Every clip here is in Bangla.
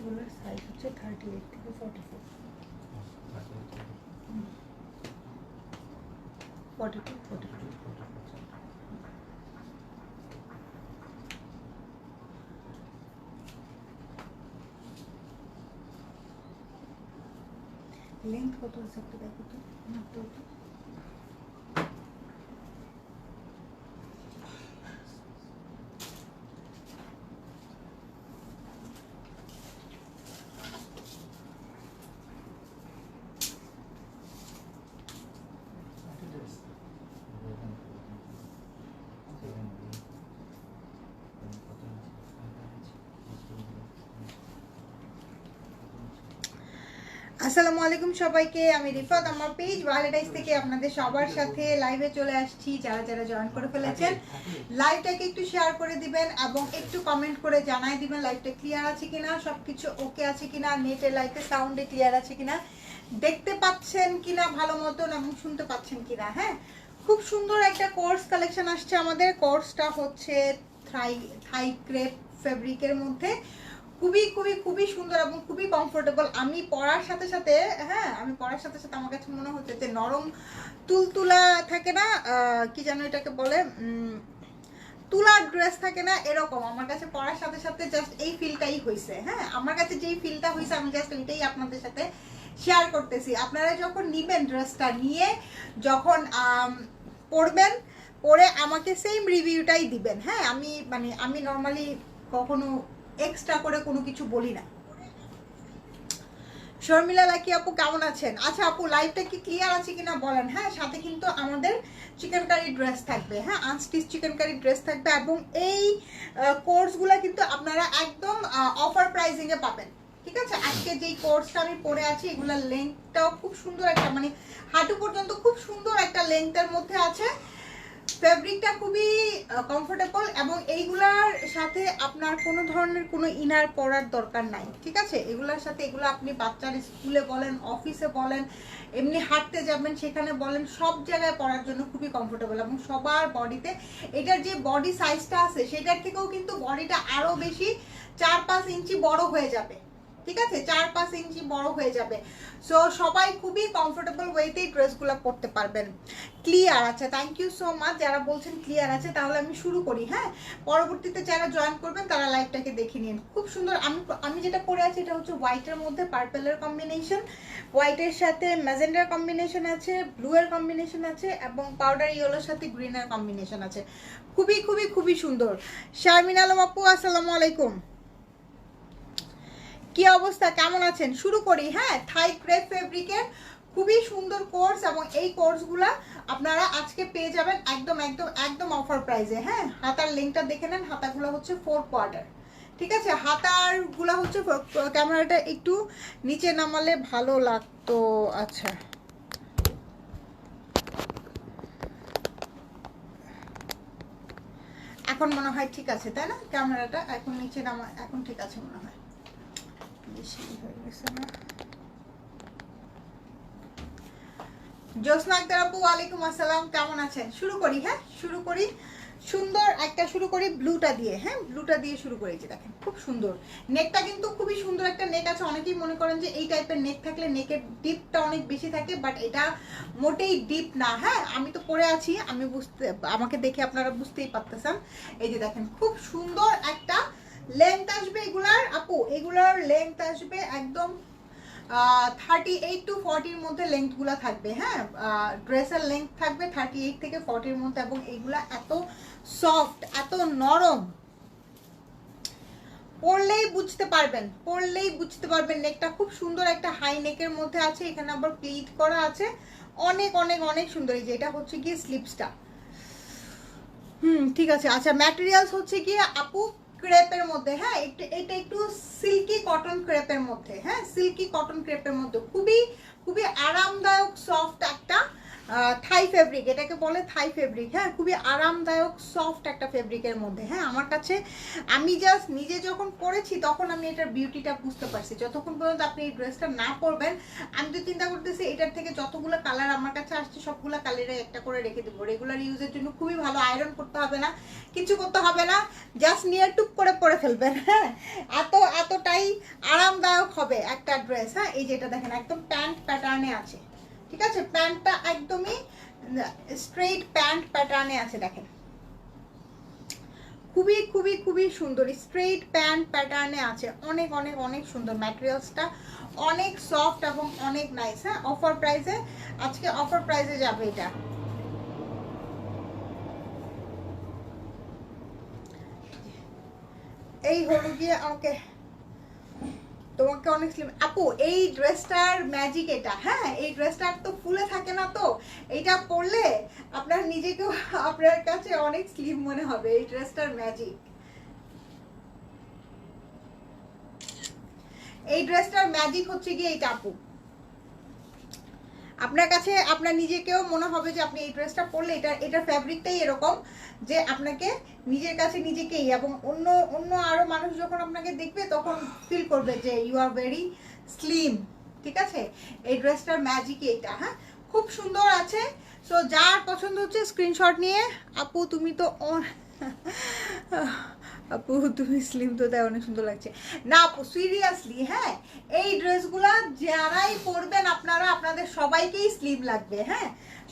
এগুলোর সাইজ হচ্ছে 38 থেকে 44, 42, 42। লেন্থ কত আছে একটু দেখো তো, মাপটা তো। আসসালামু আলাইকুম সবাইকে, আমি রিফাত আমার পেজ ওয়ালেটাইজ থেকে আপনাদের সবার সাথে লাইভে চলে আসছি। যারা যারা জয়েন করে ফেলেছেন লাইভটাকে একটু শেয়ার করে দিবেন এবং একটু কমেন্ট করে জানাই দিবেন লাইভটা ক্লিয়ার আছে কিনা, সবকিছু ওকে আছে কিনা, নেটে লাইভে সাউন্ডে ক্লিয়ার আছে কিনা, দেখতে পাচ্ছেন কিনা ভালো মতন এবং শুনতে পাচ্ছেন কিনা। হ্যাঁ, খুব সুন্দর একটা কোর্স কালেকশন আসছে আমাদের। কোর্সটা হচ্ছে থাই ক্রেপ ফেব্রিকের মধ্যে, খুবই খুবই খুবই সুন্দর এবং খুবই কমফোর্টেবল। আমি পরার সাথে সাথে আমার কাছে মনে হচ্ছে যে নরম তুলতুলা থাকে না, কি যেন এটাকে বলে, তুলার ড্রেস থাকে না, এরকম আমার কাছে পরার সাথে সাথে জাস্ট এই ফিলটাই হয়েছে। হ্যাঁ, আমার কাছে যেই ফিলটা হয়েছে আমি জাস্ট ওইটাই আপনাদের সাথে শেয়ার করতেছি। আপনারা যখন নিবেন ড্রেসটা, নিয়ে যখন পরবেন, পরে আমাকে সেম রিভিউটাই দিবেন। হ্যাঁ, আমি নর্মালি কখনো এক্সট্রা করে কোনো কিছু বলি না। শর্মিলা লাকি আপু কেমন আছেন? আচ্ছা আপু, লাইভটা কি ক্লিয়ার আছে কিনা বলেন। হ্যাঁ, সাথে কিন্তু আমাদের চিকেন কারি ড্রেস থাকবে। হ্যাঁ, আনস্টিচ চিকেন কারি ড্রেস থাকবে এবং এই কোর্সগুলো কিন্তু আপনারা একদম অফার প্রাইসিংয়ে পাবেন। ঠিক আছে, আজকে যেই কোর্সটা আমি পরে আছি এগুলোর লেন্থটাও খুব সুন্দর একটা, মানে হাঁটু পর্যন্ত খুব সুন্দর একটা লেন্থের মধ্যে আছে। ফেব্রিকটা খুবই কমফোর্টেবল এবং এইগুলার সাথে আপনার কোনো ধরনের কোনো ইনার পরার দরকার নাই। ঠিক আছে, এগুলার সাথে এগুলো আপনি বাচ্চার স্কুলে বলেন, অফিসে বলেন, এমনি হাঁটতে যাবেন সেখানে বলেন, সব জায়গায় পরার জন্য খুবই কমফোর্টেবল এবং সবার বডিতে। এটার যে বডি সাইজটা আছে সেটার থেকেও কিন্তু বডিটা আরও বেশি 4-5 ইঞ্চি বড় হয়ে যাবে। ঠিক আছে, 4-5 ইঞ্চি বড় হয়ে যাবে। সো সবাই খুবই কমফোর্টেবল ওয়েতেই ড্রেসগুলো পরতে পারবেন। ক্লিয়ার আছে, থ্যাংক ইউ সো মাচ যারা বলছেন ক্লিয়ার আছে। তাহলে আমি শুরু করি। হ্যাঁ, পরবর্তীতে যারা জয়েন করবেন তারা লাইভটাকে দেখে নিন। খুব সুন্দর। আমি যেটা পরে আছি এটা হচ্ছে হোয়াইটের মধ্যে পার্পেলের কম্বিনেশন, হোয়াইটের সাথে ম্যাজেন্ডার কম্বিনেশন আছে, ব্লু এর কম্বিনেশন আছে এবং পাউডার ইয়েলোর সাথে গ্রিনের কম্বিনেশন আছে। খুবই খুবই খুবই সুন্দর। শারমিন আলম আপু আসসালামু আলাইকুম, কি অবস্থা, কেমন আছেন? শুরু করি। হ্যাঁ, থাই ক্রেপ ফেব্রিকের খুবই সুন্দর কোর্স এবং এই কোর্সগুলা আপনারা আজকে পেয়ে যাবেন একদম একদম একদম অফার প্রাইসে। হ্যাঁ, হাতার লিঙ্কটা দেখে নেন। হাতাগুলো হচ্ছে 4 কোয়ার্টার। ঠিক আছে, হাতারগুলো হচ্ছে, ক্যামেরাটা একটু নিচে নামালে ভালো লাগতো। আচ্ছা, এখন মনে হয় ঠিক আছে তাই না? ক্যামেরাটা এখন নিচে নামা, এখন ঠিক আছে মনে হয়, বেশি হয়ে গেছে না? জোসনা আক্তার আপু ওয়ালাইকুম আসসালাম, কেমন আছেন? শুরু করি। হ্যাঁ, শুরু করি। সুন্দর একটা শুরু করি ব্লুটা দিয়ে। হ্যাঁ, ব্লুটা দিয়ে শুরু করেছি। দেখেন খুব সুন্দর নেকটা, কিন্তু খুবই সুন্দর একটা নেক আছে। অনেকেই মনে করেন যে এই টাইপের নেক থাকলে নেকের ডিপটা অনেক বেশি থাকে, বাট এটা মোটেই ডিপ না। হ্যাঁ, আমি তো পরে আছি, আমি আমাকে দেখে আপনারা বুঝতেই পারতেছেন। এই যে দেখেন খুব সুন্দর একটা লেন্থ আসবে এগুলার। আপু এগুলার লেন্থ আসবে একদম 38 to 40 মধ্যে লেন্থগুলো থাকবে। হ্যাঁ, ড্রেসের লেন্থ থাকবে 38 থেকে 40 মধ্যে এবং এগুলা এত সফট, এত নরম, পরলেই বুঝতে পারবেন, পরলেই বুঝতে পারবেন। নেকটা খুব সুন্দর একটা হাই নেকের মধ্যে আছে, এখানে আবার প্লিট করা আছে, অনেক অনেক অনেক সুন্দর। এই যে এটা হচ্ছে কি স্লিপসটা। ঠিক আছে। আচ্ছা, ম্যাটেরিয়ালস হচ্ছে কি আপু ক্রেপের মধ্যে। হ্যাঁ, এটা একটু সিল্কি কটন ক্রেপের মধ্যে। হ্যাঁ, সিল্কি কটন ক্রেপের মধ্যে খুবই খুবই আরামদায়ক সফট একটা থাই ফেব্রিক, এটাকে বলে থাই ফেব্রিক। হ্যাঁ, খুবই আরামদায়ক সফট একটা ফেব্রিকের মধ্যে। হ্যাঁ, আমার কাছে আমি জাস্ট নিজে যখন পরেছি তখন আমি এটার বিউটিটা বুঝতে পারছি। যতক্ষণ পর্যন্ত আপনি এই ড্রেসটা না পরবেন, আমি তো চিন্তা করতেছি এটার থেকে যতগুলো কালার আমার কাছে আসছে সবগুলো কালারে একটা করে রেখে দেবো। রেগুলার ইউজের জন্য খুবই ভালো, আয়রন করতে হবে না, কিছু করতে হবে না, জাস্ট নিয়ে টুক করে পরে ফেলবেন। হ্যাঁ, এতটাই আরামদায়ক হবে একটা ড্রেস। হ্যাঁ, এই যেটা দেখেন একদম প্যান্ট প্যাটার্নে আছে, ঠিক আছে, প্যান্টটা একদমই স্ট্রেট প্যান্ট প্যাটার্নে আছে। দেখেন খুবই খুবই খুবই সুন্দর স্ট্রেট প্যান্ট প্যাটার্নে আছে, অনেক অনেক অনেক সুন্দর, ম্যাটেরিয়ালসটা অনেক সফট এবং অনেক নাইস। হ্যাঁ, অফার প্রাইসে, আজকে অফার প্রাইসে যাবে এটা। এই হলো গিয়ে আমাকে তোমাকে অনেক স্লিম আপু, এই ড্রেসটার ম্যাজিক এটা। হ্যাঁ, এই ড্রেসটার তো ফুলে থাকে না, তো এইটা পরলে আপনার নিজেকেও আপনার কাছে অনেক স্লিম মনে হবে, এই ড্রেসটার ম্যাজিক। এই ড্রেসটার ম্যাজিক হচ্ছে গিয়ে এইটা আপু, আপনার কাছে আপনার নিজেকেও মনে হবে যে আপনি এই ড্রেসটা পরলে এটার ফ্যাব্রিকটাই এরকম যে আপনাকে নিজের কাছে নিজেকেই এবং অন্য অন্য আরো মানুষ যখন আপনাকে দেখবে তখন ফিল করবে যে ইউ আর ভেরি স্লিম। ঠিক আছে, এই ড্রেসটার ম্যাজিকই এটা। হ্যাঁ, খুব সুন্দর আছে। সো যার পছন্দ হচ্ছে স্ক্রিনশট নিয়ে, আপু তুমি তো আপু তুমি স্লিম তো তাই অনেক সুন্দর লাগছে না আপু, সিরিয়াসলি। হ্যাঁ, এই ড্রেসগুলা যারাই পরবেন আপনারা, আপনাদের সবাইকেই স্লিম লাগবে। হ্যাঁ,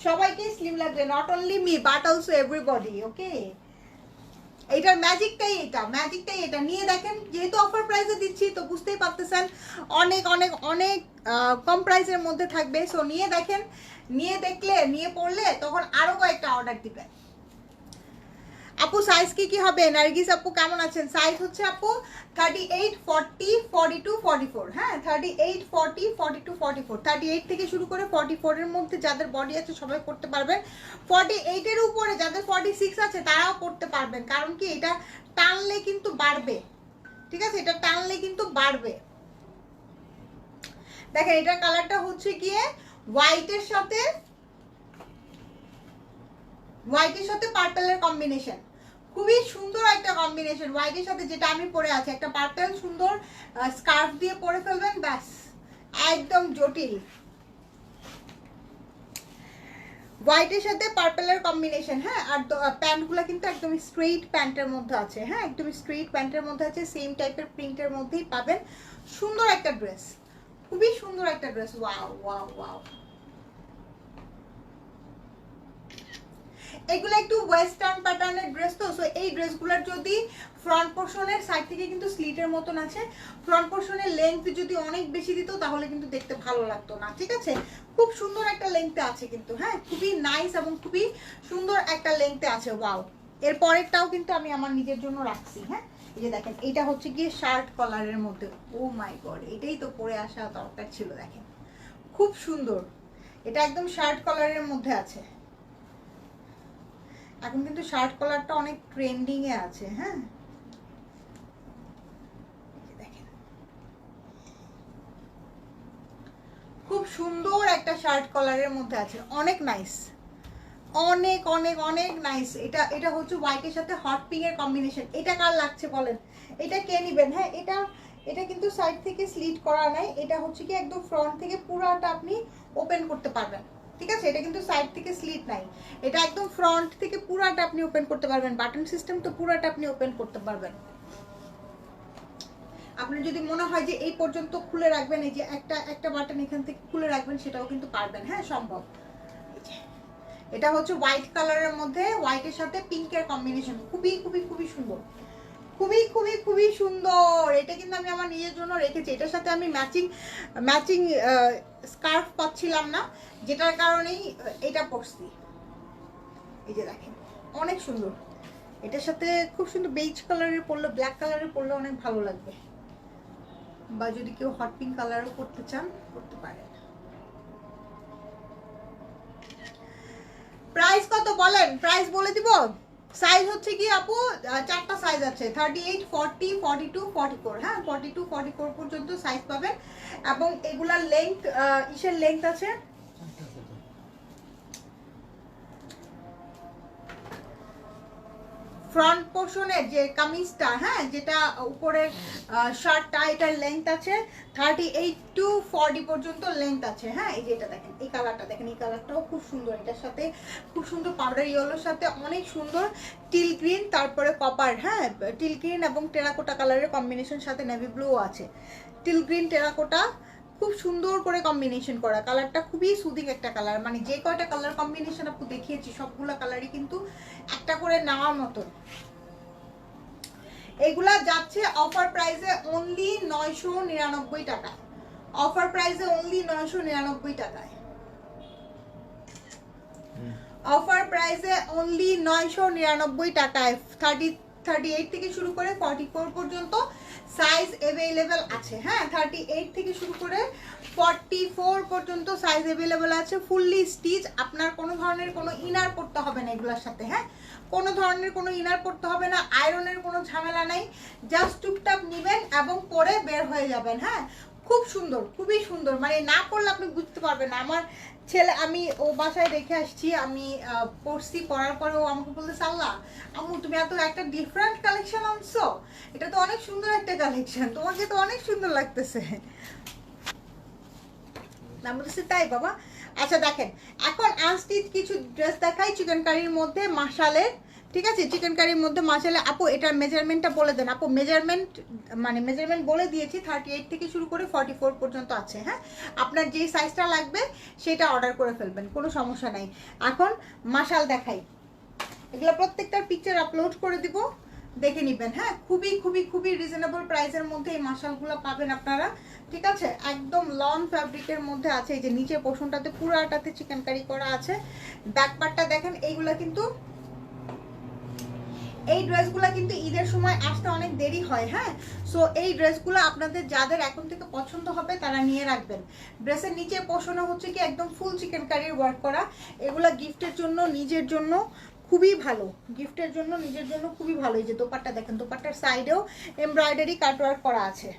সবাইকেই স্লিম লাগবে, not only me but also everybody. Okay, এইটার ম্যাজিকটাই এটা, ম্যাজিকটাই এটা। নিয়ে দেখেন, যেহেতু অফার প্রাইসে দিচ্ছি তো বুঝতেই পারতেছেন অনেক অনেক অনেক কম প্রাইসের মধ্যে থাকবে। সো নিয়ে দেখেন, নিয়ে দেখলে, নিয়ে পড়লে তখন আরো কয়েকটা অর্ডার দিবেন। আপু সাইজ কি হবে? নার্গিস আপু কেমন আছেন? সাইজ হচ্ছে আপু 38, 40, 42, 44। হ্যাঁ, 38, 40, 42, 44, 38 থেকে শুরু করে 44 এর মধ্যে যাদের বডি আছে সবাই পড়তে পারবেন। 48 এর উপরে যাদের 46 আছে তারাও পড়তে পারবেন, কারণ কি এটা টানলে কিন্তু বাড়বে। ঠিক আছে, এটা টানলে কিন্তু বাড়বে। দেখেন এটার কালারটা হচ্ছে গিয়ে হোয়াইটের সাথে পার্পলের কম্বিনেশন, খুবই সুন্দর একটা কম্বিনেশন। হোয়াইটের সাথে যেটা আমি পরে আছি, একটা পার্পল সুন্দর স্কার্ফ দিয়ে পরে ফেলবেন, ব্যাস একদম জটিল। হোয়াইটের সাথে পার্পলের কম্বিনেশন। হ্যাঁ, আর প্যান্টগুলো কিন্তু একদম স্ট্রেইট প্যান্টের মধ্যে আছে। হ্যাঁ, একদম স্ট্রেইট প্যান্টের মধ্যে আছে, সেম টাইপের প্রিন্টের মধ্যেই পাবেন। সুন্দর একটা ড্রেস, খুবই সুন্দর একটা ড্রেস। ওয়াও ওয়াও ওয়াও, এগুলো একটু ওয়েস্টার্ন প্যাটার্নের ড্রেস, তো সো এই ড্রেসগুলোর যদি ফ্রন্ট পোর্শনের সাইড থেকে কিন্তু স্লিটের মতন আছে, ফ্রন্ট পোর্শনের লেন্থ যদি অনেক বেশি দিত তাহলে কিন্তু দেখতে ভালো লাগতো না। ঠিক আছে, খুব সুন্দর একটা লেন্থে আছে কিন্তু। হ্যাঁ, খুবই নাইস এবং খুবই সুন্দর একটা লেন্থে আছে। ওয়াও, এর পরেরটাও কিন্তু আমি আমার নিজের জন্য রাখছি। হ্যাঁ, এই যে দেখেন, এটা হচ্ছে গিয়ে শার্ট কলারের মধ্যে। ও মাই গড, এটাই তো পরে আসা দরকার ছিল। দেখেন খুব সুন্দর, এটা একদম শার্ট কলারের মধ্যে আছে। এখন কিন্তু শার্ট কলারটা অনেক ট্রেন্ডিং এ আছে। হ্যাঁ, দেখেন খুব সুন্দর একটা শার্ট কলারের মধ্যে আছে, অনেক নাইস, অনেক অনেক অনেক নাইস। এটা হচ্ছে হোয়াইটের সাথে হট পিঙ্ক এর কম্বিনেশন। এটা কার লাগছে বলেন, এটা কে নিবেন? হ্যাঁ, এটা কিন্তু সাইড থেকে স্লিট করা নাই, এটা হচ্ছে কি একদম ফ্রন্ট থেকে পুরোটা আপনি ওপেন করতে পারবেন। ঠিক আছে, এটা কিন্তু সাইড থেকে স্লিট নাই, এটা একদম ফ্রন্ট থেকে পুরোটা আপনি ওপেন করতে পারবেন। বাটন সিস্টেম তো পুরোটা আপনি ওপেন করতে পারবেন। আপনার যদি মনে হয় যে এই পর্যন্ত খুলে রাখবেন, এই যে একটা বাটন এখান থেকে খুলে রাখবেন, সেটাও কিন্তু পারবেন। হ্যাঁ, সম্ভব। এটা হচ্ছে হোয়াইট কালারের মধ্যে হোয়াইটের সাথে পিঙ্কের কম্বিনেশন, খুবই খুবই খুবই সুন্দর, খুবই খুবই খুবই সুন্দর। এটা কিন্তু আমি আমার নিজের জন্য রেখেছি, এটার সাথে আমি ম্যাচিং স্কার্ফ পাচ্ছিলাম না, যেটার কারণেই এটা পরছি। এই যে দেখেন অনেক সুন্দর, এটার সাথে খুব সুন্দর বেজ কালারের পরলে, ব্ল্যাক কালারের পরলে অনেক ভালো লাগবে, বা যদি কেউ হট পিঙ্ক কালারও করতে চান করতে পারেন। প্রাইস কত বলেন, প্রাইস বলে দিব। সাইজ হচ্ছে কি আপু, চারটা সাইজ আছে, 38, 40, 42, 44। হ্যাঁ, 42, 44 পর্যন্ত সাইজ পাবেন। এবং এগুলার লেংথ, ইসের লেংথ আছে ফ্রন্ট পোর্শনের যে কামিজটা, হ্যাঁ, যেটা উপরের শার্টটা, এটার লেন্থ আছে 38 to 40 পর্যন্ত লেন্থ আছে। হ্যাঁ, এই যে এটা দেখেন, এই কালারটা দেখেন, এই কালারটাও খুব সুন্দর, এটার সাথে খুব সুন্দর পাউডার ইয়েলোর সাথে অনেক সুন্দর টিল গ্রিন, তারপরে কপার, হ্যাঁ, টিল গ্রিন এবং টেরাকোটা কালারের কম্বিনেশন, সাথে নেভি ব্লু আছে। টিল গ্রিন টেরাকোটা খুব সুন্দর করে কম্বিনেশন করা, কালারটা খুবই সুদিং একটা কালার। মানে যে কয়টা কালার কম্বিনেশন আপু দেখিয়েছি সবগুলো কালারই কিন্তু একটা করে নেওয়ার মতন। এগুলা যাচ্ছে অফার প্রাইসে অনলি 999 টাকা, অফার প্রাইসে অনলি 999 টাকায়, অফার প্রাইসে অনলি 999 টাকায়। 38 থেকে শুরু করে 44 পর্যন্ত সাইজ অ্যাভেলেবেল আছে। হ্যাঁ, 38 থেকে শুরু করে 44 পর্যন্ত সাইজ অ্যাভেলেবেল আছে, ফুললি স্টিচ। আপনার কোনো ধরনের কোনো ইনার পড়তে হবে না এগুলোর সাথে। হ্যাঁ, কোনো ধরনের কোনো ইনার পড়তে হবে না, আয়রনের কোনো ঝামেলা নাই, জাস্ট টুকটাপ নেবেন এবং পরে বের হয়ে যাবেন। হ্যাঁ, খুব সুন্দর, খুবই সুন্দর, মানে না পড়লে আপনি বুঝতে পারবেন না। আমার ছেলে, আমি ও বাসায় রেখে আসছি, আমি পড়ছি, পড়ার পরে ও আমাকে বলতে, সাল্লাহ আম্মু তুমি এত একটা ডিফারেন্ট কালেকশন আনছো, এটা তো অনেক সুন্দর একটা কালেকশন, তোমাকে তো অনেক সুন্দর লাগতেছে। আমি বলছি তাই বাবা। আচ্ছা দেখেন, এখন আনস্টিচ কিছু ড্রেস দেখাই চিকেন কারির মধ্যে মাশালের, ঠিক আছে, চিকেন কারির মধ্যে মাশালে। আপু এটার মেজারমেন্টটা বলে দেন আপু। মেজারমেন্ট বলে দিয়েছি, 38 থেকে শুরু করে 44 পর্যন্ত আছে। হ্যাঁ, আপনার যেই সাইজটা লাগবে সেটা অর্ডার করে ফেলবেন, কোনো সমস্যা নাই। এখন মাশাল দেখাই, এগুলো প্রত্যেকটার পিকচার আপলোড করে দিব, দেখে নেবেন। হ্যাঁ, খুবই খুবই খুবই রিজনেবল প্রাইসের মধ্যে এই মাশালগুলো পাবেন আপনারা, ঠিক আছে, একদম লন ফ্যাব্রিকের মধ্যে আছে। এই যে নিচে পোর্শনটাতে পুরাটাতে চিকেন কারি করা আছে, ব্যাক পার্টটা দেখেন। এইগুলা কিন্তু, এই ড্রেসগুলো কিন্তু ঈদের সময় আসতে অনেক দেরি হয়। হ্যাঁ, সো এই ড্রেসগুলো আপনাদের যাদের এখন থেকে পছন্দ হবে তারা নিয়ে রাখবেন। ড্রেসের নিচে পোর্শনে হচ্ছে কি একদম ফুল চিকেন কারির ওয়ার্ক করা, এগুলা গিফটের জন্য, নিজের জন্য খুবই ভালো, গিফটের জন্য, নিজের জন্য খুবই ভালো। এই যে দোপাট্টা দেখেন, দোপাট্টার সাইডেও এমব্রয়ডারি কাটওয়ার্ক করা আছে।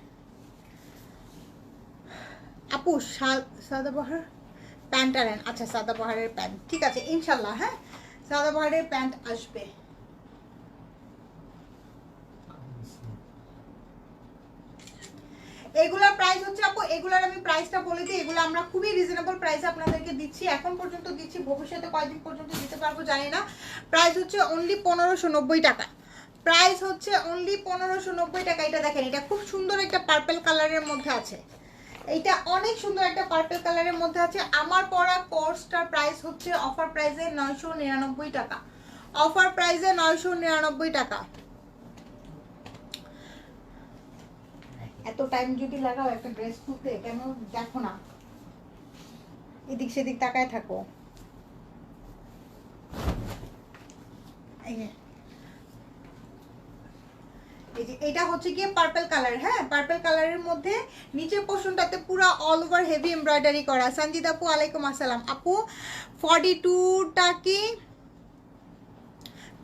আপু সাদাবাহার প্যান্ট আনেন, আচ্ছা সাদাবাহারের প্যান্ট, ঠিক আছে ইনশাল্লাহ। হ্যাঁ, সাদাবাহারের প্যান্ট আসবে। এগুলার প্রাইস হচ্ছে আপু, এগুলার আমি প্রাইসটা বলে দিই, এগুলো আমরা খুবই রিজনেবল প্রাইসে আপনাদেরকে দিচ্ছি, এখন পর্যন্ত দিচ্ছি, ভবিষ্যতে কয়দিন পর্যন্ত দিতে পারবো জানি না। প্রাইস হচ্ছে অনলি 1590 টাকা, প্রাইস হচ্ছে অনলি 1590 টাকা। এটা দেখেন, এটা খুব সুন্দর একটা পার্পল কালারের মধ্যে আছে, এইটা অনেক সুন্দর একটা পার্পল কালারের মধ্যে আছে। আমার পরা কোর্সটার প্রাইস হচ্ছে অফার প্রাইসে 999 টাকা, অফার প্রাইসে 999 টাকা। এত টাইম যদি লাগাও একটা ড্রেস খুলতে, কেন দেখো না, এদিক সেদিক তাকায় থাকো। এটা হচ্ছে গিয়ে পার্পল কালার। হ্যাঁ, পার্পল কালারের মধ্যে নিচের পোর্শনটাতে পুরো অল ওভার হেভি এমব্রয়ডারি করা। সঞ্জিত আপু আলাইকুম আসসালাম। আপু 42টা কি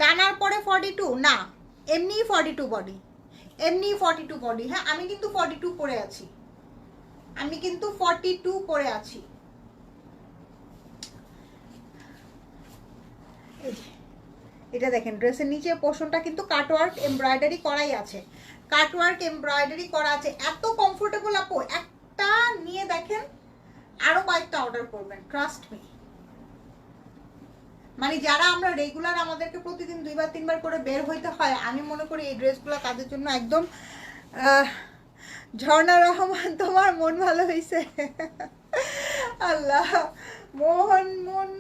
টানার পরে 42 না, এমনি 42 বডি, এমনি 42 বডি। হ্যাঁ, আমি কিন্তু 42 পরে আছি, আমি কিন্তু 42 পরে আছি। এটা দেখেন, ড্রেসের নিচে পোর্শনটা কিন্তু কাটওয়ার্ক এমব্রয়ডারি করাই আছে, কাটওয়ার্ক এমব্রয়ডারি করা আছে, এত কমফোর্টেবল আপু। একটা নিয়ে দেখেন, আরো কয়েকটা অর্ডার করবেন, ট্রাস্ট মি। মানে যারা আমরা রেগুলার, আমাদেরকে প্রতিদিন 2-3 বার করে বের হইতে হয়, আমি মনে করি এই ড্রেসগুলো তাদের জন্য একদম। ঝর্ণা রহমান, তোমার মন ভালো হয়েছে? আল্লাহ, মন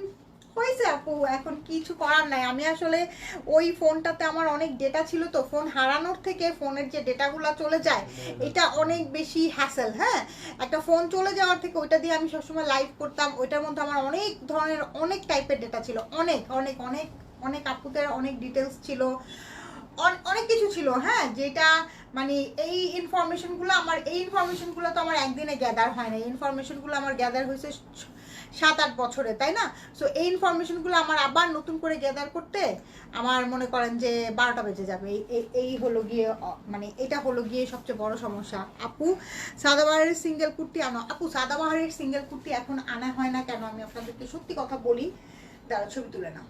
হয়েছে আপু, এখন কিছু করার নাই। আমি আসলে ওই ফোনটাতে আমার অনেক ডেটা ছিল, তো ফোন হারানোর থেকে ফোনের যে ডেটাগুলো চলে যায় এটা অনেক বেশি হ্যাসেল। হ্যাঁ, একটা ফোন চলে যাওয়ার থেকে ওইটা দিয়ে আমি সবসময় লাইভ করতাম, ওইটার মধ্যে আমার অনেক ধরনের অনেক টাইপের ডেটা ছিল, অনেক অনেক অনেক অনেক আপুদের অনেক ডিটেলস ছিল, অনেক কিছু ছিল। হ্যাঁ, যেটা মানে এই ইনফরমেশনগুলো তো আমার একদিনে গ্যাদার হয় না, এই ইনফরমেশনগুলো আমার গ্যাদার হয়েছে 7-8 বছরে, তাই না? সো এই ইনফরমেশনগুলো আমার আবার নতুন করে গ্যাদার করতে আমার মনে করেন যে 12টা বেজে যাবে। এই হলো গিয়ে, মানে এটা হলো গিয়ে সবচেয়ে বড় সমস্যা। আপু সাদাবাহারের সিঙ্গেল কুর্তি আনো। আপু সাদাবাহারের সিঙ্গেল কুর্তি এখন আনা হয় না কেন, আমি আপনাদেরকে সত্যি কথা বলি, দাঁড়া ছবি তুলে নাও।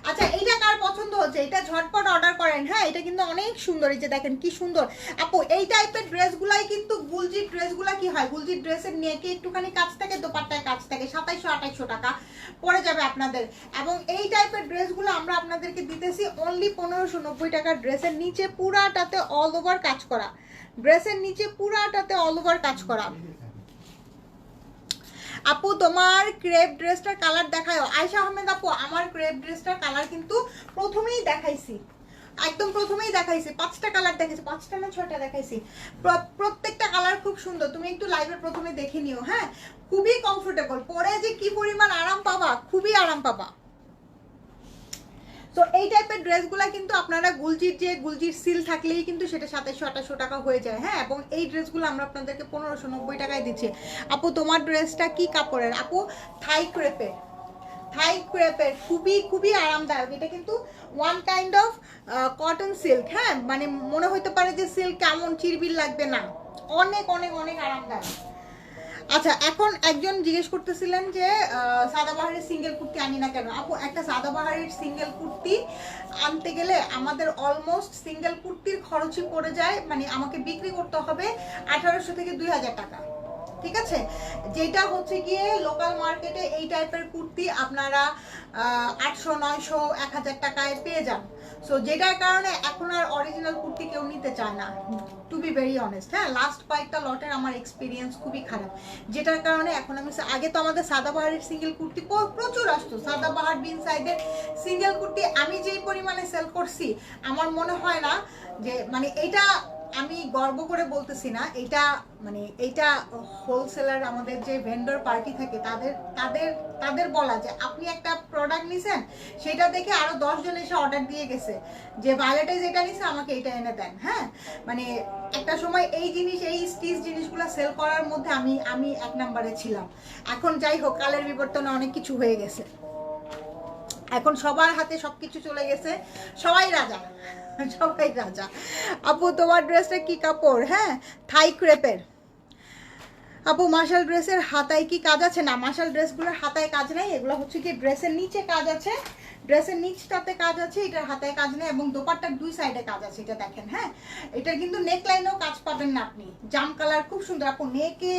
আচ্ছা এইটা কার পছন্দ হচ্ছে, এটা ঝটপট অর্ডার করেন। হ্যাঁ এটা কিন্তু অনেক সুন্দর, এই যে দেখেন কি সুন্দর আপু। এই টাইপের ড্রেসগুলাই কিন্তু গুলজির ড্রেসগুলা কি হয়, গুলজির ড্রেসের নেকে একটুখানি কাজ থাকে, দোপাট্টায় কাজ থাকে, 2700-2800 টাকা পড়ে যাবে আপনাদের। এবং এই টাইপের ড্রেসগুলো আমরা আপনাদেরকে দিতেছি অনলি 1590 টাকার। ড্রেসের নিচে পুরাটাতে অল ওভার কাজ করা, ড্রেসের নিচে পুরাটাতে অল ওভার কাজ করা। আপু তোমার ক্রেপ ড্রেসটার কালার দেখায় আয়শা আহমেদ আপু। আমার ক্রেপ ড্রেসটার কালার কিন্তু প্রথমেই দেখাইছি, একদম প্রথমেই দেখাইছি, 5টা কালার দেখাইছি, 5টা না 6টা দেখাইছি। প্রত্যেকটা কালার খুব সুন্দর, তুমি একটু লাইভের প্রথমে দেখে নিও। হ্যাঁ খুবই কমফোর্টেবল, পরে যে কি পরিমাণ আরাম পাবা, খুবই আরাম পাবা। তো এই টাইপের ড্রেসগুলো কিন্তু আপনারা গুলজির সিল থাকলেই কিন্তু সেটা 2700-2800 টাকা হয়ে যায়। হ্যাঁ এবং এই ড্রেসগুলো আমরা আপনাদেরকে 1590 টাকায় দিচ্ছি। আপু তোমার ড্রেসটা কি কাপড়ের? আপু থাই ক্রেপের, থাই ক্রেপের, খুবই খুবই আরামদায়ক। এটা কিন্তু one kind of cotton silk. হ্যাঁ মানে মনে হতে পারে যে সিল্ক কেমন চিরবির লাগবে, না, অনেক অনেক অনেক আরামদায়ক। আচ্ছা এখন একজন জিজ্ঞেস করতেছিলেন যে সাদাবাহারের সিঙ্গেল কুর্তি আনি না কেন। আপু একটা সাদাবাহারের সিঙ্গেল কুর্তি আনতে গেলে আমাদের অলমোস্ট সিঙ্গেল কুর্তির খরচই পড়ে যায়, মানে আমাকে বিক্রি করতে হবে 1800 থেকে 2000 টাকা। ঠিক আছে, যেটা হচ্ছে গিয়ে লোকাল মার্কেটে এই টাইপের কুর্তি আপনারা 800-900-1000 টাকায় পেয়ে যান। সো যেটার কারণে এখন আর অরিজিনাল কুর্তি কেউ নিতে চায় না, টু বি ভেরি অনেস্ট। হ্যাঁ লাস্ট কয়েকটা লটের আমার এক্সপিরিয়েন্স খুবই খারাপ, যেটার কারণে এখন আমি, আগে তো আমাদের সাদাবাহারের সিঙ্গেল কুর্তি প্রচুর আসতো, সাদাবাহার বিন সাইডের সিঙ্গেল কুর্তি আমি যেই পরিমাণে সেল করছি, আমার মনে হয় না যে মানে এইটা আমি গর্ব করে বলতেছি না, এটা মানে এইটা হোলসেলার আমাদের যে ভেন্ডর পার্টি থাকে তাদের তাদের তাদের বলা যে আপনি একটা প্রোডাক্ট নিছেন, সেটা দেখে আরো 10 জন এসে অর্ডার দিয়ে গেছে যে ভায়োলেটে যেটা নিছে আমাকে এটা এনে দেন। হ্যাঁ মানে একটা সময় এই জিনিস, এই স্টিচ জিনিসগুলো সেল করার মধ্যে আমি 1 নম্বরে ছিলাম। এখন যাই হোক কালের বিবর্তনে অনেক কিছু হয়ে গেছে, এখন সবার হাতে সবকিছু চলে গেছে, সবাই রাজা, সবাই রাজা। আপু তোমার ড্রেসটা কি কাপড়? হ্যাঁ থাই ক্রেপের। আপু মার্শাল ড্রেসের হাতায় কি কাজ আছে? না মার্শাল ড্রেসগুলোর হাতায় কাজ নেই, এগুলো হচ্ছে কি ড্রেসের নিচে কাজ আছে, ড্রেসের নিচটাতে কাজ আছে, এটার হাতায় কাজ নেই এবং দোপাট্টার 2 সাইডে কাজ আছে। এটা দেখেন, হ্যাঁ এটা কিন্তু নেক লাইনেও কাজ পাবেন না আপনি, জাম কালার খুব সুন্দর। আপু নেকে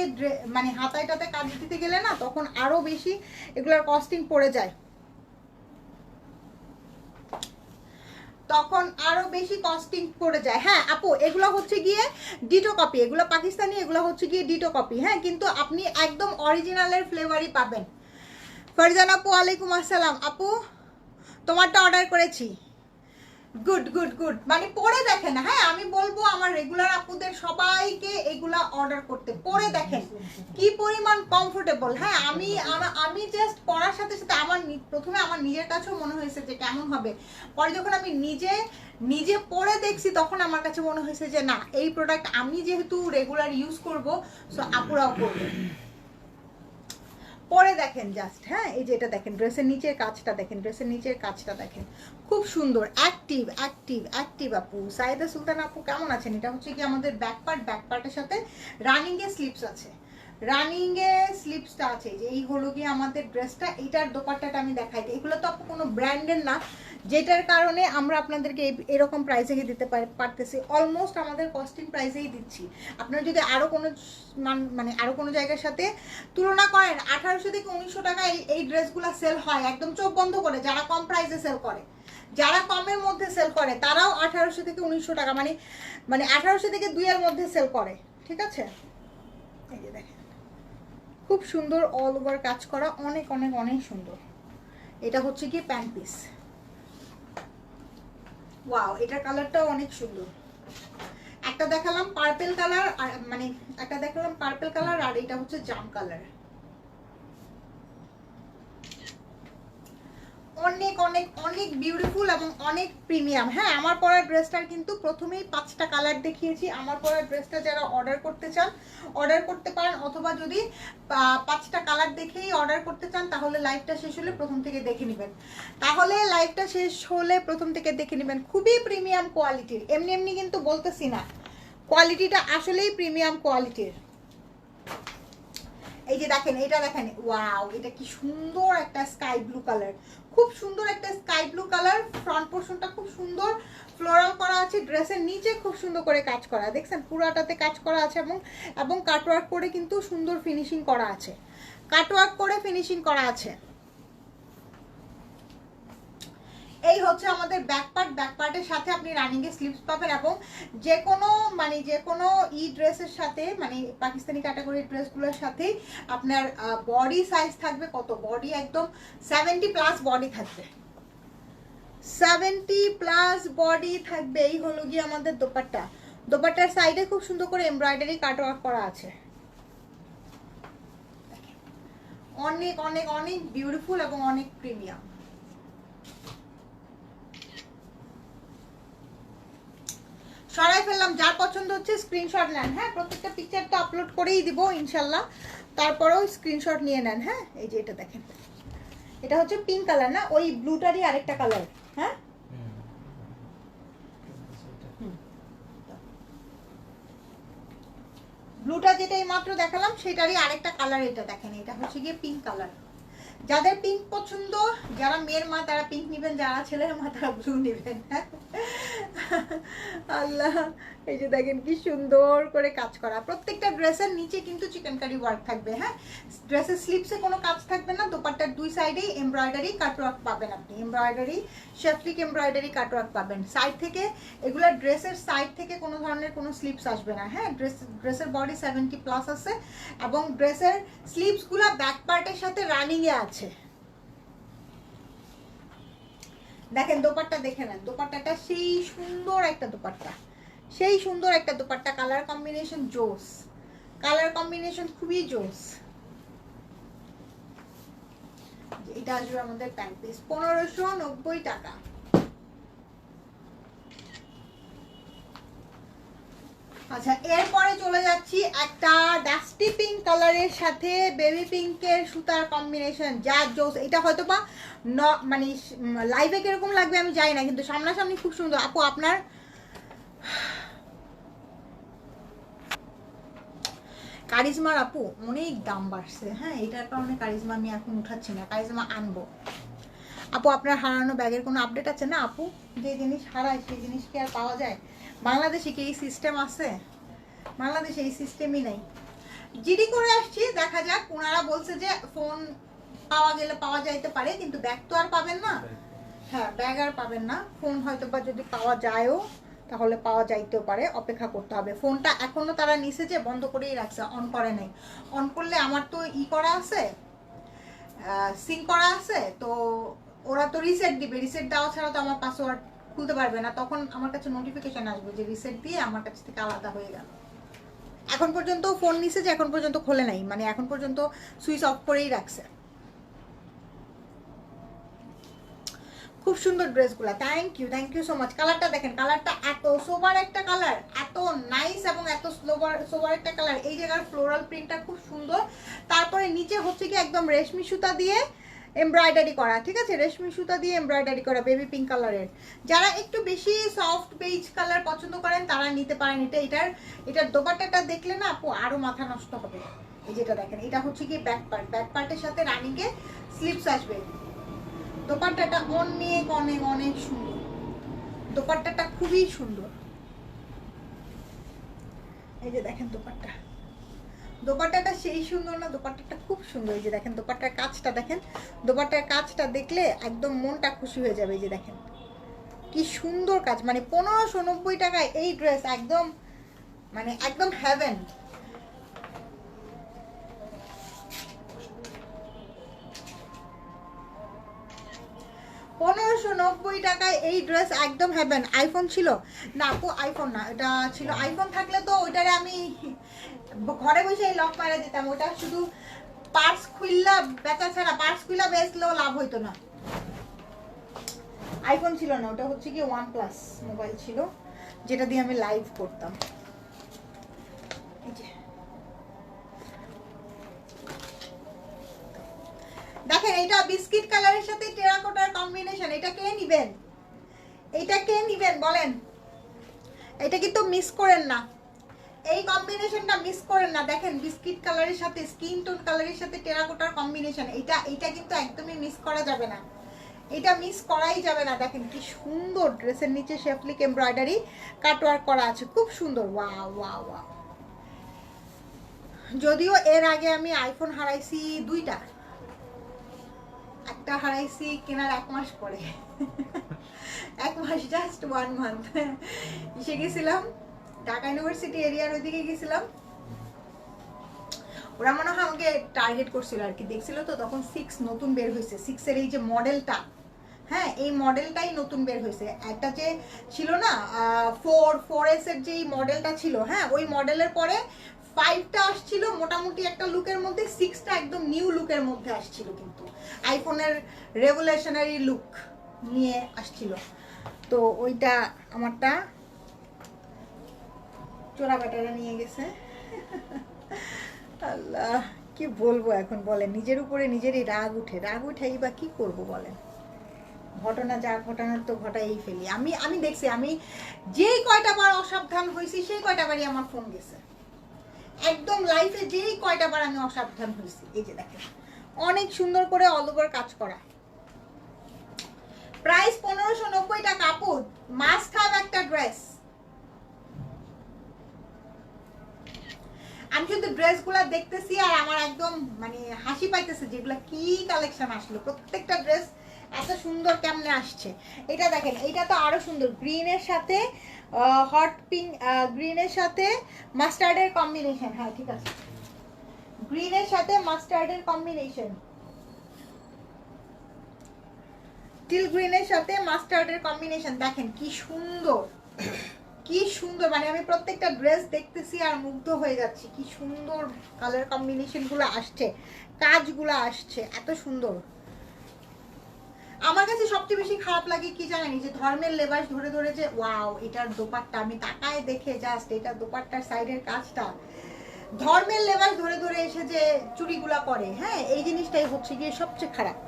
মানে হাতায়টাতে কাজ দিতে গেলে না তখন আরো বেশি এগুলোর কস্টিং পড়ে যায়, তখন আরো বেশি কস্টিং পড়ে যায়। হ্যাঁ আপু এগুলো হচ্ছে গিয়ে ডিটো কপি, এগুলো পাকিস্তানি, এগুলো হচ্ছে গিয়ে ডিটো কপি। হ্যাঁ কিন্তু আপনি একদম অরিজিনালের ফ্লেভারই পাবেন। ফারজান আপু ওয়ালাইকুম আসসালাম। আপু তোমারটা অর্ডার করেছি, গুড গুড গুড, মানে পরে দেখেন। হ্যাঁ আমি বলবো আমার রেগুলার আপুদের সবাইকে এগুলা অর্ডার করতে, পরে দেখেন কি পরিমাণ কমফোর্টেবল। হ্যাঁ আমি জাস্ট পরার সাথে সাথে আমার প্রথমে আমার নিজের কাছেও মনে হয়েছে যে কেমন হবে, পরে যখন আমি নিজে পরে দেখছি তখন আমার কাছে মনে হয়েছে যে না এই প্রোডাক্ট আমি যেহেতু রেগুলার ইউজ করব, সো আপুরাও করবে। পরে দেখেন জাস্ট। হ্যাঁ এই যে এটা দেখেন, ড্রেসের নিচের কাজটা দেখেন, ড্রেসের নিচের কাজটা দেখেন, খুব সুন্দর, অ্যাক্টিভ অ্যাক্টিভ অ্যাক্টিভ। আপু সাইদা সুলতান আপু কেমন আছেন? এটা হচ্ছে কি আমাদের ব্যাক পার্টের সাথে রানিং এ স্লিপস আছে, রানিং এ স্লিপসটা আছে। যে এই হলো গিয়ে আমাদের ড্রেসটা, এইটার দোপাট্টাটা আমি দেখাই দিই। এগুলো তো আপু কোনো ব্র্যান্ডের না, যেটার কারণে আমরা আপনাদেরকে এরকম প্রাইসে দিতে পারতেছি, অলমোস্ট আমাদের কস্টিং প্রাইসেই দিচ্ছি। আপনারা যদি আরো কোনো মানে আরো কোনো জায়গার সাথে তুলনা করেন, 1800 থেকে 1900 টাকা এই ড্রেসগুলো সেল হয় একদম চোখ বন্ধ করে, যারা কম প্রাইসে সেল করে, যারা কমের মধ্যে সেল করে তারাও 1800 থেকে 1900 টাকা, মানে 1800 থেকে 2 এর মধ্যে সেল করে। ঠিক আছে, এই যে দেখেন খুব সুন্দর অল ওভার কাজ করা, অনেক অনেক অনেক সুন্দর। এটা হচ্ছে কি প্যান্ট পিস, ওয়াও এটার কালারটাও অনেক সুন্দর। একটা দেখালাম পার্পল কালার, মানে একটা দেখালাম পার্পল কালার, আর এটা হচ্ছে জাম কালার। অনেক অনেক অনেক বিউটিফুল এবং অনেক প্রিমিয়াম। হ্যাঁ আমার পরা ড্রেসটার কিন্তু প্রথমেই 5টা কালার দেখিয়েছি। আমার পরা ড্রেসটা যারা অর্ডার করতে চান অর্ডার করতে পারেন, অথবা যদি 5টা কালার দেখেই অর্ডার করতে চান তাহলে লাইভটা শেষ হলে প্রথম থেকে দেখে নেবেন, খুবই প্রিমিয়াম কোয়ালিটির, এমনি এমনি কিন্তু বলতেছি না, কোয়ালিটিটা আসলেই প্রিমিয়াম কোয়ালিটির। এই যে দেখেন, এটা দেখেন, ওয়াও, এটা কি সুন্দর একটা স্কাই ব্লু কালার, খুব সুন্দর একটা স্কাই ব্লু কালার। ফ্রন্ট পোর্শনটা খুব সুন্দর ফ্লোরাল করা আছে, ড্রেসের নিচে খুব সুন্দর করে কাজ করা, দেখছেন পুরাটাতে কাজ করা আছে, এবং কাটওয়ার্ক করে কিন্তু সুন্দর ফিনিশিং করা আছে, কাটওয়ার্ক করে ফিনিশিং করা আছে। এই হচ্ছে আমাদের ব্যাক পার্ট। ব্যাক পার্টের সাথে আপনি রানিং এর স্লিভস পাবেন, এবং যে কোনো ড্রেসের সাথে, মানে পাকিস্তানি ক্যাটাগরির ড্রেসগুলোর সাথে আপনার বডি সাইজ থাকবে কত, বডি একদম 70+ বডি থাকবে, 70+ বডি থাকবে। এই হলো গিয়ে আমাদের দোপাট্টা। দোপাট্টার সাইডে খুব সুন্দর করে এমব্রয়ডারি কাটওয়ার্ক করা আছে, অনেক অনেক অনেক বিউটিফুল এবং অনেক প্রিমিয়াম। সরাই ফেললাম, যার পছন্দ হচ্ছে স্ক্রিনশট নেন। হ্যাঁ, প্রত্যেকটা পিকচার তো আপলোড করেই দিব ইনশাল্লাহ, তারপরেও স্ক্রিনশট নিয়ে নেন। হ্যাঁ, এই যে এটা দেখেন, এটা হচ্ছে পিঙ্ক কালার না, ওই ব্লুটারই আরেকটা কালার। হ্যাঁ, ব্লুটা যেটা এই মাত্র দেখালাম সেটারই আরেকটা কালার। এটা দেখেন, এটা হচ্ছে গিয়ে পিঙ্ক কালার। যাদের পিঙ্ক পছন্দ, যারা মেয়ের মা তারা পিঙ্ক নেবেন, যারা ছেলের মা তারা ব্লু নেবেন। আল্লাহ, এই যে দেখেন কি সুন্দর করে কাজ করা। প্রত্যেকটা ড্রেসের নিচে কিন্তু চিকেনকারি ওয়ার্ক থাকবে। হ্যাঁ, ড্রেসের স্লিপসে কোনো কাজ থাকবে না, দোপাট্টার দুই সাইডেই এমব্রয়ডারি কাটওয়ার্ক পাবেন আপনি, এমব্রয়ডারি শেফলিক এমব্রয়ডারি কাটওয়ার্ক পাবেন। সাইড থেকে এগুলা ড্রেসের সাইড থেকে কোনো ধরনের কোনো স্লিপস আসবে না। হ্যাঁ, ড্রেসের বডি 70+ আছে, এবং ড্রেসের স্লিপসগুলো ব্যাক পার্টের সাথে রানিংয়ে আছে। দেখেন দোপাট্টা দেখে নেন, দোপাট্টাটা সেই সুন্দর একটা দোপাট্টা, সেই সুন্দর একটা দোপাট্টা। কালার কম্বিনেশন জোস, কালার কম্বিনেশন খুবই জোস। এটা আসবে আমাদের প্যান্ট পিস, 1590 টাকা। আচ্ছা, এরপরে চলে যাচ্ছি একটা ডাস্টি পিঙ্ক কালারের সাথে বেবি পিঙ্কের সুতার কম্বিনেশন, যা জোস। এটা হয়তো বা মানে লাইভে কিরকম লাগবে আমি জানি না, কিন্তু সামনাসামনি খুব সুন্দর। আপু আপনার কারিজমার আপু অনেক দাম বাড়ছে। হ্যাঁ, এটার কারণে কারিজমা আমি এখন উঠাচ্ছি না, কারিজমা আনবো। আপু আপনার হারানো ব্যাগের কোনো আপডেট আছে? না আপু, যে জিনিস হারায় সেই জিনিস কি আর পাওয়া যায়? বাংলাদেশে কি এই সিস্টেম আছে? বাংলাদেশে এই সিস্টেমই নাই। জিডি করে আসছি, দেখা যাক। ওনারা বলছে যে ফোন পাওয়া গেলে পাওয়া যাইতে পারে, কিন্তু ব্যাগ তো আর পাবেন না। হ্যাঁ, ব্যাগ আর পাবেন না। ফোন হয়তো বা যদি পাওয়া যায়ও তাহলে পাওয়া যাইতেও পারে, অপেক্ষা করতে হবে। ফোনটা এখনো তারা নিচে যে বন্ধ করেই রাখছে, অন করে নাই। অন করলে আমার তো করা আছে, সিং করা আছে, তো ওরা তো রিসেট দিবে। রিসেট দেওয়া ছাড়া তো আমার পাসওয়ার্ড খুলতে পারবে না, তখন আমার কাছে নোটিফিকেশন আসবে যে রিসেট দিয়ে আমার কাছ থেকে আলাদা হয়ে গেল। এখন পর্যন্ত ফোন নিছে যে এখন পর্যন্ত খোলে নাই, মানে এখন পর্যন্ত সুইচ অফ করেই রাখছে। খুব সুন্দর ড্রেসগুলো, থ্যাংক ইউ সো মাচ। কালারটা দেখেন, কালারটা এত সোবার একটা কালার, এত নাইস এবং এত সোবার একটা কালার। এই জায়গার ফ্লোরাল প্রিন্টটা খুব সুন্দর। তারপরে নিচে হচ্ছে কি একদম রেশমি সুতা দিয়ে এমব্রয়ডারি করা, ঠিক আছে, রেশমি সুতা দিয়ে এমব্রয়ডারি করা বেবি পিঙ্ক কালারের। যারা একটু বেশি সফট বেজ কালার পছন্দ করেন তারা নিতে পারেন এটা। এটার দোপাট্টাটা দেখলে না আপু আরো মাথা নষ্ট হবে। এই যেটা দেখেন, এটা হচ্ছে কি ব্যাক পার্ট, ব্যাক পার্টের সাথে রানিংয়ে স্লিপস আসবে। দোপাট্টাটা অনেক অনেক অনেক সুন্দর, দোপাট্টাটা খুবই সুন্দর। এই যে দেখেন দোপাট্টা, দোপাট্টাটা সেই সুন্দর না? দোপাট্টাটা খুব সুন্দর। এই যে দেখেন দোপাট্টার কাজটা দেখেন, দোপাট্টার কাজটা দেখলে একদম মনটা খুশি হয়ে যাবে। এই যে দেখেন কি সুন্দর কাজ, মানে 1590 টাকায় এই ড্রেস একদম, মানে একদম হেভেন। টাকায় এই ড্রেস একদম হেভেন। আইফোন ছিল না আপু? আইফোন না, এটা ছিল। আইফোন থাকলে তো ওইটারে আমি ঘরে বসে লক মারা দিতাম। ওটা শুধু পার্স খুললা বেচা ছাড়া, পার্স খুললা বেচলেও লাভ হইতো না। আইফোন ছিল না, ওটা হচ্ছে কি OnePlus মোবাইল ছিল, যেটা দিয়ে আমি লাইভ করতাম। দেখেন এটা বিস্কিট কালারের সাথে টেরাকোটার কম্বিনেশন। এটা কে নিবেন? এটা কে নিবেন বলেন? এটা কিন্তু মিস করেন না, এই কম্বিনেশনটা মিস করেন না। দেখেন বিস্কিট কালারের সাথে স্কিন টোন কালারের সাথে টেরাকোটার কম্বিনেশন, এটা কিন্তু একদমই মিস করা যাবে না, এটা মিস করাই যাবে না। দেখেন কি সুন্দর, ড্রেসের নিচে শেফলিক এমব্রয়ডারি কাটওয়ার্ক করা আছে, খুব সুন্দর। Wow wow wow. যদিও এর আগে আমি আইফোন হারাইছি দুইটা, একটা হারাইছি কেনার 1 মাস পরে, 1 মাস, জাস্ট 1 মান্থ। এসে গেছিলাম ঢাকা ইউনিভার্সিটি এরিয়ার ওইদিকে গেছিলাম, ওরা মনে হয় আমাকে টার্গেট করছিল আর কি, দেখছিল তো তখন 6 নতুন বের হয়েছে, 6 এর এই যে মডেলটা, হ্যাঁ এই মডেলটাই নতুন বের হয়েছে। একটা যে ছিল না 4S এর যেই মডেলটা ছিল, হ্যাঁ ওই মডেলের পরে 5টা আসছিল মোটামুটি একটা লুকের মধ্যে, 6টা একদম নিউ লুকের মধ্যে আসছিল, কিন্তু আইফোনের রেভলিউশনারি লুক নিয়ে আসছিল। তো ওইটা আমারটা চোরা ব্যাটারা নিয়ে গেছে। আল্লাহ কি বলবো এখন বলেন, নিজের উপরে নিজেরই রাগ উঠেই বা কি করব বলেন। ঘটনা যা ঘটনার তো ঘটাই ফেলি। আমি দেখছি, আমি যেই কয়টা বার অসাবধান হয়েছি সেই কয়টা বারই আমার ফোন গেছে, একদম লাইফে যেই কয়টা বার আমি অসাবধান হয়েছি। এই যে দেখেন অনেক সুন্দর করে অল ওভার কাজ করা, প্রাইস 1590 টাকা। আপু মাস্ট হ্যাভ একটা ড্রেস। আমি শুধু ড্রেসগুলো দেখতেছি আর আমার একদম মানে হাসি পাইতেছে, যেগুলো কি কালেকশন আসলো, প্রত্যেকটা ড্রেস এত সুন্দর কেমনে আসছে। এটা দেখেন, এটা তো আরো সুন্দর, গ্রিনের সাথে হট পিঙ্ক, গ্রিনের সাথে মাস্টার্ডের কম্বিনেশন। হ্যাঁ ঠিক আছে, গ্রিনের সাথে মাস্টার্ডের কম্বিনেশন, টিল গ্রিনের সাথে মাস্টার্ডের কম্বিনেশন। দেখেন কি সুন্দর, কি সুন্দর, মানে আমি প্রত্যেকটা ড্রেস দেখতেছি আর মুগ্ধ হয়ে যাচ্ছি, কি সুন্দর কালার কম্বিনেশন গুলো আসছে, কাজগুলো আসছে এত সুন্দর। আমার কাছে সবচেয়ে বেশি খারাপ লাগে কি জানেন, যে ধর্মের লেবাস ধরে ধরে যে ওয়াও এটার দোপাট্টা, আমি তাকায় দেখে জাস্ট এটা দোপাট্টার সাইডের কাজটা, ধর্মের লেবাস ধরে ধরে এসে যে চুরিগুলা করে, হ্যাঁ এই জিনিসটাই হচ্ছে গিয়ে সবচেয়ে খারাপ।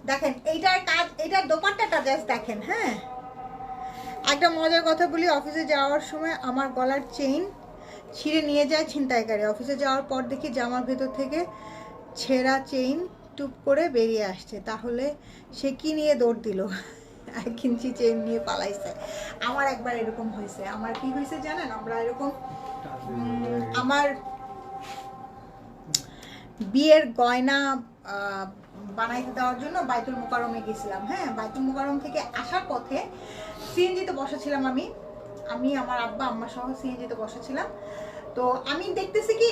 দেখেন এইটার কাজ, এইটার দোপাট্টাটা জাস্ট দেখেন। হ্যাঁ একটা মজার কথা বলি, অফিসে যাওয়ার সময় আমার গলার চেইন ছিঁড়ে নিয়ে যায় ছিনতাইকারী, অফিসে যাওয়ার পর দেখি জামার ভেতর থেকে ছেঁড়া চেইন টুপ করে বেরিয়ে আসছে, তাহলে সে কি নিয়ে দৌড় দিল, 1 ইঞ্চি চেইন নিয়ে পালাইছে। আমার একবার এরকম হয়েছে, আমার কি হয়েছে জানেন, আমরা এরকম আমার বিয়ের গয়না বানাইতে দেওয়ার জন্য বাইতুল মোকাররমে গেছিলাম। হ্যাঁ বাইতুল মোকাররম থেকে আসার পথে সিএনজিতে বসেছিলাম, আমি আমার আব্বা আম্মা সহ সিএনজিতে বসেছিলাম। তো আমি দেখতেছি কি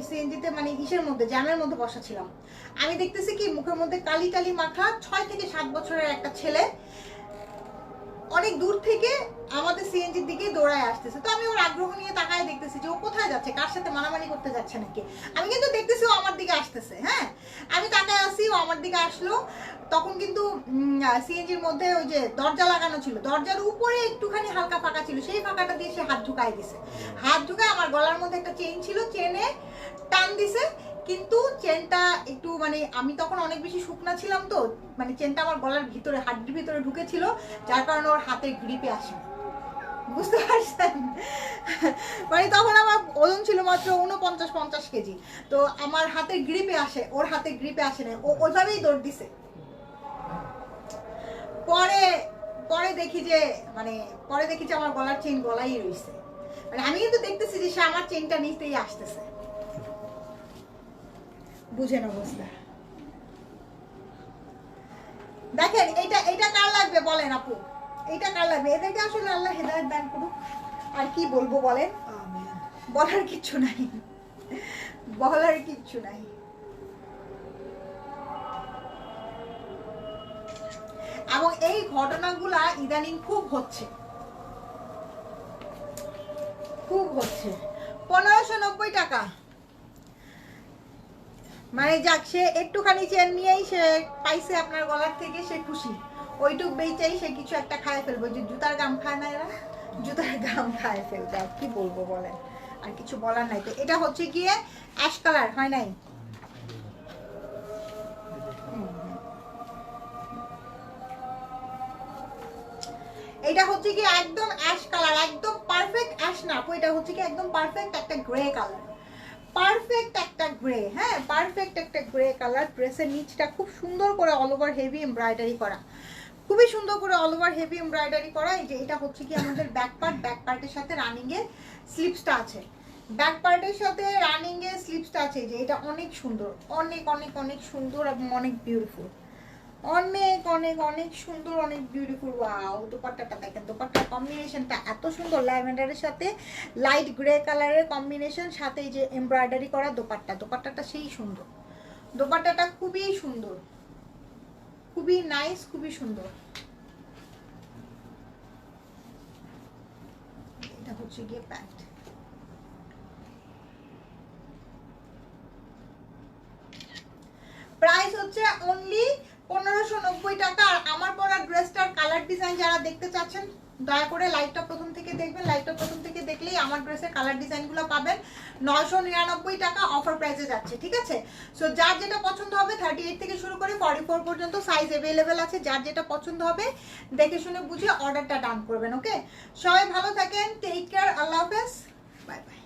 সিএনজিতে মানে ইসের মধ্যে জ্যামের মধ্যে বসেছিলাম, আমি দেখতেছি কি মুখের মধ্যে কালি টালি মাখা 6 থেকে 7 বছরের একটা ছেলে অনেক দূর থেকে আমাদের সিএনজির দিকে দৌড়ায় আসতেছে। তো আমি ওর আগ্রহ নিয়ে তাকায় দেখতেছি যে ও কোথায় যাচ্ছে, কার সাথে মারামারি করতে যাচ্ছে নাকি। আমি কিন্তু দেখতেছি ও আমার দিকে আসতেছে, হ্যাঁ আমি তাকায় আসি, ও আমার দিকে আসলো। তখন কিন্তু সিএনজির মধ্যে ওই যে দরজা লাগানো ছিল, দরজার উপরে একটুখানি হালকা ফাঁকা ছিল, সেই ফাঁকাটা দিয়ে সে হাত ঢুকায় দিছে। হাত ঢুকায় আমার গলার মধ্যে একটা চেইন ছিল, চেনে টান দিছে, কিন্তু চেনটা একটু মানে আমি তখন অনেক বেশি শুকনা ছিলাম, তো মানে চেনটা আমার গলার ভিতরে হাড্ডির ভিতরে ঢুকেছিল, যার কারণে ওর হাতের গ্রিপে আসে, বুঝতে পারছেন। মানে তখন আমার ওজন ছিল মাত্র 49-50 কেজি, তো আমার হাতের গ্রিপে আসে, ওর হাতে গ্রিপে আসে না, ও ওইভাবেই দৌড় দিছে। পরে দেখি যে আমার গলার চেইন গলাই রয়েছে, মানে আমি কিন্তু দেখতেছি যে সে আমার চেইনটা নিতেই আসতেছে, বুঝেন অবস্থা। দেখেন এইটা কার লাগবে বলেন আপু, এইটা কার লাগবে, এদেরকে আসলে আল্লাহ হেদায়েত দান করুক। আর কি বলবো বলেন, বলার কিচ্ছু নাই, বলার কিচ্ছু নাই। এবং এই ঘটনাগুলা ইদানিং খুব হচ্ছে। 1590 টাকা, মানে যাক সে একটুখানি চেন নিয়েই সে পাইছে আপনার গলার থেকে, সে খুশি, ওইটুক বেচাই সে কিছু একটা খায় ফেলবো, যে জুতার গাম খায় না এরা, জুতার গাম খায় ফেলবে, আর কি বলবো বলেন, আর কিছু বলার নাই। তো এটা হচ্ছে গিয়ে অ্যাশ কালার, হয় নাই, এটা হচ্ছে কি একদম অ্যাশ কালার, একদম পারফেক্ট অ্যাশ না আপু, এটা হচ্ছে কি একদম পারফেক্ট একটা গ্রে কালার, পারফেক্ট একটা গ্রে, হ্যাঁ পারফেক্ট একটা গ্রে কালার। ড্রেসের নিচটা খুব সুন্দর করে অল ওভার হেভি এমব্রয়ডারি করা, খুবই সুন্দর করে অল ওভার হেভি এমব্রয়ডারি করা। এই যে এটা হচ্ছে কি আমাদের ব্যাক পার্ট, ব্যাক পার্টের সাথে রানিং এর স্লিপসটা আছে, ব্যাক পার্টের সাথে রানিং এর স্লিপসটা আছে। যে এটা অনেক সুন্দর, অনেক অনেক অনেক সুন্দর এবং অনেক বিউটিফুল, অনেক অনেক অনেক সুন্দর, অনেক বিউটিফুল। ওয়াও, দোপাট্টাটা দেখেন, দোপাট্টার কম্বিনেশনটা এত সুন্দর, ল্যাভেন্ডারের সাথে লাইট গ্রে কালারের কম্বিনেশন, সাথে এই যে এমব্রয়ডারি করা দোপাট্টা, দোপাট্টাটা সেই সুন্দর, দোপাট্টাটা খুবই সুন্দর, খুবই নাইস, খুবই সুন্দর। এটা হচ্ছে গিয়ে প্যান্ট। প্রাইস হচ্ছে অনলি 1590 টাকা। আর আমার পরা ড্রেসটার কালার ডিজাইন যারা দেখতে চাচ্ছেন দয়া করে লাইভটা প্রথম থেকে দেখবেন, লাইভটা প্রথম থেকে দেখলেই আমার ড্রেসের কালার ডিজাইনগুলো পাবেন। 999 টাকা অফার প্রাইসে যাচ্ছে, ঠিক আছে? সো যার যেটা পছন্দ হবে 38 থেকে শুরু করে 44 পর্যন্ত সাইজ অ্যাভেলেবেল আছে, যার যেটা পছন্দ হবে দেখে শুনে বুঝে অর্ডারটা ডান করবেন। ওকে, সবাই ভালো থাকেন, টেক কেয়ার, আল্লাহ হাফেজ, বাই বাই।